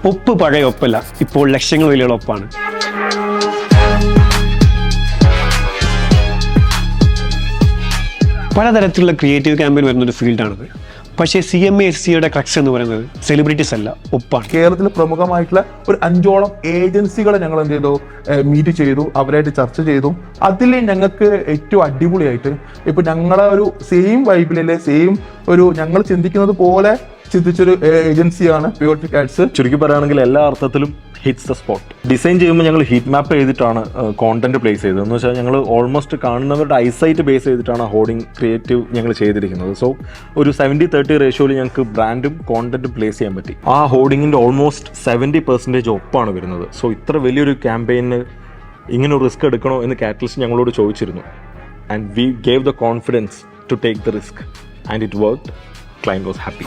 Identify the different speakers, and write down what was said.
Speaker 1: ഒപ്പ് പഴയ ഒപ്പല്ല, ഇപ്പോൾ ലക്ഷങ്ങൾ വിലയുള്ള ഒപ്പാണ്. പലതരത്തിലുള്ള ക്രിയേറ്റീവ് ക്യാമ്പയിൻ വരുന്നൊരു ഫീൽഡാണത്. പക്ഷേ CMA-SCയുടെ ക്രക്സ് എന്ന് പറയുന്നത് സെലിബ്രിറ്റീസ് അല്ല, ഒപ്പാണ്.
Speaker 2: കേരളത്തിൽ പ്രമുഖമായിട്ടുള്ള ഒരു 5ഓളം ഏജൻസികളെ ഞങ്ങൾ എന്ത് ചെയ്തു, മീറ്റ് ചെയ്തു, അവരായിട്ട് ചർച്ച ചെയ്തു. അതിൽ ഞങ്ങൾക്ക് ഏറ്റവും അടിപൊളിയായിട്ട് ഇപ്പൊ ഞങ്ങളെ ഒരു സെയിം വൈബിലെ സെയിം ഒരു ഞങ്ങൾ ചിന്തിക്കുന്നത് പോലെ ചിന്തിച്ചൊരു ഏജൻസിയാണ് പ്യൂരിറ്റി കാറ്റ്സ്.
Speaker 3: ചുരുക്കി പറയുകയാണെങ്കിൽ എല്ലാ അർത്ഥത്തിലും ഹിറ്റ്സ് ദ സ്പോട്ട്. ഡിസൈൻ ചെയ്യുമ്പോൾ ഞങ്ങൾ ഹീറ്റ് മാപ്പ് ചെയ്തിട്ടാണ് കോണ്ടന്റ് പ്ലേസ് ചെയ്തത്. എന്ന് വെച്ചാൽ ഞങ്ങൾ ഓൾമോസ്റ്റ് കാണുന്നവരുടെ ഐസൈറ്റ് ബേസ് ചെയ്തിട്ടാണ് ഹോർഡിംഗ് ക്രിയേറ്റീവ് ഞങ്ങൾ ചെയ്തിരിക്കുന്നത്. സോ ഒരു 70-30 റേഷ്യോയിൽ ഞങ്ങൾക്ക് ബ്രാൻഡും കോണ്ടന്റും പ്ലേസ് ചെയ്യാൻ പറ്റി. ആ ഹോർഡിങ്ങിൻ്റെ ഓൾമോസ്റ്റ് 70% ഒപ്പാണ് വരുന്നത്. സോ ഇത്ര വലിയൊരു ക്യാമ്പയിന് ഇങ്ങനെ ഒരു റിസ്ക് എടുക്കണോ എന്ന് കാറ്റലിസ്റ്റ് ഞങ്ങളോട് ചോദിച്ചിരുന്നു. And we gave the confidence to take the risk and it worked. Client was happy.